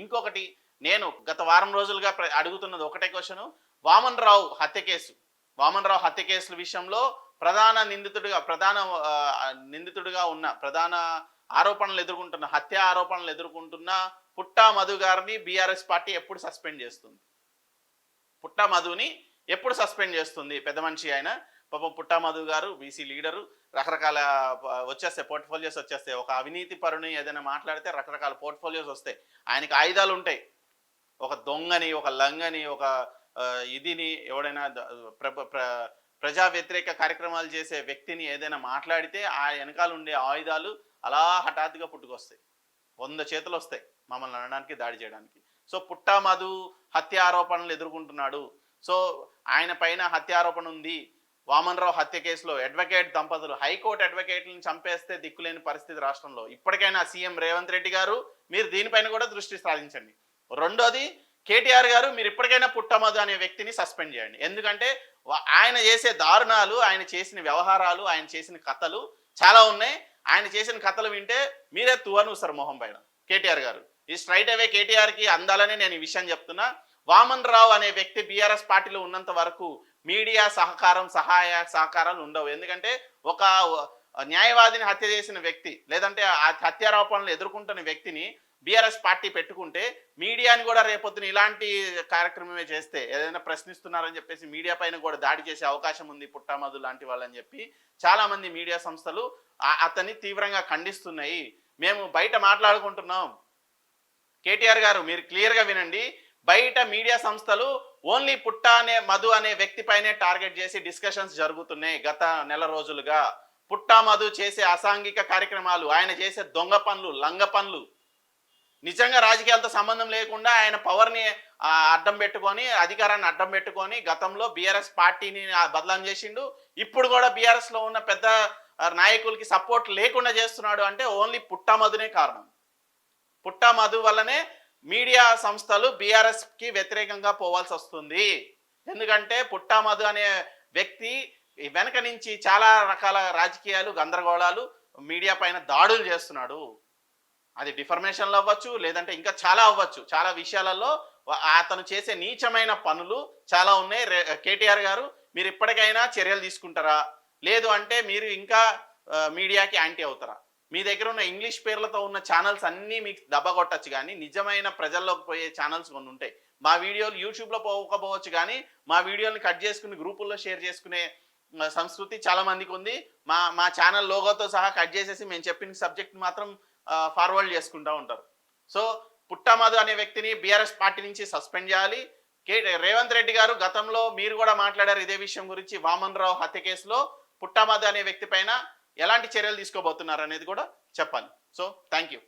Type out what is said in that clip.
ఇంకొకటి నేను గత వారం రోజులుగా అడుగుతున్నది ఒకటే క్వశ్చన్. వామన్ రావు హత్య కేసు, వామన్ రావు హత్య కేసుల విషయంలో నిందితుడిగా ఉన్న ప్రధాన ఆరోపణలు ఎదుర్కొంటున్న హత్య ఆరోపణలు ఎదుర్కొంటున్న పుట్టా మధు గారిని బీఆర్ఎస్ పార్టీ ఎప్పుడు సస్పెండ్ చేస్తుంది? పుట్టా మధుని ఎప్పుడు సస్పెండ్ చేస్తుంది? పెద్ద మనిషి ఆయన పాపం పుట్టా మధు గారు బీసీ లీడరు, రకరకాల వచ్చేస్తాయి పోర్ట్ఫోలియోస్ వచ్చేస్తాయి. ఒక అవినీతి పరుని ఏదైనా మాట్లాడితే రకరకాల పోర్ట్ఫోలియోస్ వస్తాయి. ఆయనకి ఆయుధాలు ఉంటాయి. ఒక దొంగని, ఒక లంగని, ఒక ఇదిని ఎవడైనా ప్రజా వ్యతిరేక కార్యక్రమాలు చేసే వ్యక్తిని ఏదైనా మాట్లాడితే ఆ వెనకాల ఉండే ఆయుధాలు అలా హఠాత్తుగా పుట్టుకొస్తాయి. 100 చేతులు వస్తాయి మమ్మల్ని అనడానికి, దాడి చేయడానికి. సో పుట్టా మధు హత్య ఆరోపణలు ఎదుర్కొంటున్నాడు. సో ఆయన పైన హత్య ఆరోపణ ఉంది. వామన్ రావు హత్య కేసులో అడ్వకేట్ దంపతులు, హైకోర్టు అడ్వకేట్లను చంపేస్తే దిక్కులేని పరిస్థితి రాష్ట్రంలో. ఇప్పటికైనా సీఎం రేవంత్ రెడ్డి గారు మీరు దీనిపైన కూడా దృష్టి సారించండి. రెండోది, కేటీఆర్ గారు మీరు ఇప్పటికైనా పుట్టా మధు అనే వ్యక్తిని సస్పెండ్ చేయండి. ఎందుకంటే ఆయన చేసే దారుణాలు, ఆయన చేసిన వ్యవహారాలు, ఆయన చేసిన కథలు చాలా ఉన్నాయి. ఆయన చేసిన కథలు వింటే మీరే తువనూస్తారు మొహం పైన. కేటీఆర్ గారు ఈ స్ట్రైట్ అవే కేటీఆర్కి అందాలని నేను ఈ విషయం చెప్తున్నా. వామన్ రావు అనే వ్యక్తి బీఆర్ఎస్ పార్టీలో ఉన్నంత వరకు మీడియా సహాయ సహకారాలు ఉండవు. ఎందుకంటే ఒక న్యాయవాదిని హత్య చేసిన వ్యక్తి, లేదంటే హత్యారోపణలు ఎదుర్కొంటున్న వ్యక్తిని బీఆర్ఎస్ పార్టీ పెట్టుకుంటే మీడియాని కూడా రేపొద్దున ఇలాంటి కార్యక్రమమే చేస్తే, ఏదైనా ప్రశ్నిస్తున్నారని చెప్పేసి మీడియా పైన కూడా దాడి చేసే అవకాశం ఉంది పుట్టా మధు లాంటి వాళ్ళని చెప్పి చాలామంది మీడియా సంస్థలు అతన్ని తీవ్రంగా ఖండిస్తున్నాయి. మేము బయట మాట్లాడుకుంటున్నాం. కేటీఆర్ గారు మీరు క్లియర్గా వినండి. బయట మీడియా సంస్థలు ఓన్లీ పుట్టా మధు అనే వ్యక్తి పైనే టార్గెట్ చేసి డిస్కషన్స్ జరుగుతున్నాయి గత నెల రోజులుగా. పుట్టా మధు చేసే అసాంఘిక కార్యక్రమాలు, ఆయన చేసే దొంగ పనులు, లంగ పనులు, నిజంగా రాజకీయాలతో సంబంధం లేకుండా ఆయన పవర్ని అడ్డం పెట్టుకొని, అధికారాన్ని అడ్డం పెట్టుకొని గతంలో బీఆర్ఎస్ పార్టీని బదలాం చేసిండు. ఇప్పుడు కూడా బీఆర్ఎస్లో ఉన్న పెద్ద నాయకులకి సపోర్ట్ లేకుండా చేస్తున్నాడు అంటే ఓన్లీ పుట్టా మధునే కారణం. పుట్టా మధు వల్లనే మీడియా సంస్థలు బీఆర్ఎస్కి వ్యతిరేకంగా పోవాల్సి వస్తుంది. ఎందుకంటే పుట్టా మధు అనే వ్యక్తి వెనక నుంచి చాలా రకాల రాజకీయాలు, గందరగోళాలు, మీడియా పైన దాడులు చేస్తున్నాడు. అది డిఫర్మేషన్లు అవ్వచ్చు, లేదంటే ఇంకా చాలా అవ్వచ్చు. చాలా విషయాలలో అతను చేసే నీచమైన పనులు చాలా ఉన్నాయి. కేటీఆర్ గారు మీరు ఇప్పటికైనా చర్యలు తీసుకుంటారా? లేదు అంటే మీరు ఇంకా మీడియాకి యాంటీ అవుతారా? మీ దగ్గర ఉన్న ఇంగ్లీష్ పేర్లతో ఉన్న ఛానల్స్ అన్నీ మీకు దెబ్బకొట్టచ్చు, కానీ నిజమైన ప్రజల్లోకి పోయే ఛానల్స్ కొన్ని ఉంటాయి. మా వీడియోలు యూట్యూబ్లో పోకపోవచ్చు, కానీ మా వీడియోని కట్ చేసుకుని గ్రూపుల్లో షేర్ చేసుకునే సంస్కృతి చాలా మందికి ఉంది. మా ఛానల్ లోగోతో సహా కట్ చేసేసి మేము చెప్పిన సబ్జెక్ట్ మాత్రం ఫార్వర్డ్ చేసుకుంటూ ఉంటారు. సో పుట్టా మధు అనే వ్యక్తిని బీఆర్ఎస్ పార్టీ నుంచి సస్పెండ్ చేయాలి. రేవంత్ రెడ్డి గారు గతంలో మీరు కూడా మాట్లాడారు ఇదే విషయం గురించి. వామన్ రావు హత్య కేసులో పుట్టా మధు అనే వ్యక్తి పైన ఎలాంటి చర్యలు తీసుకోబోతున్నారు అనేది కూడా చెప్పాలి. So thank you.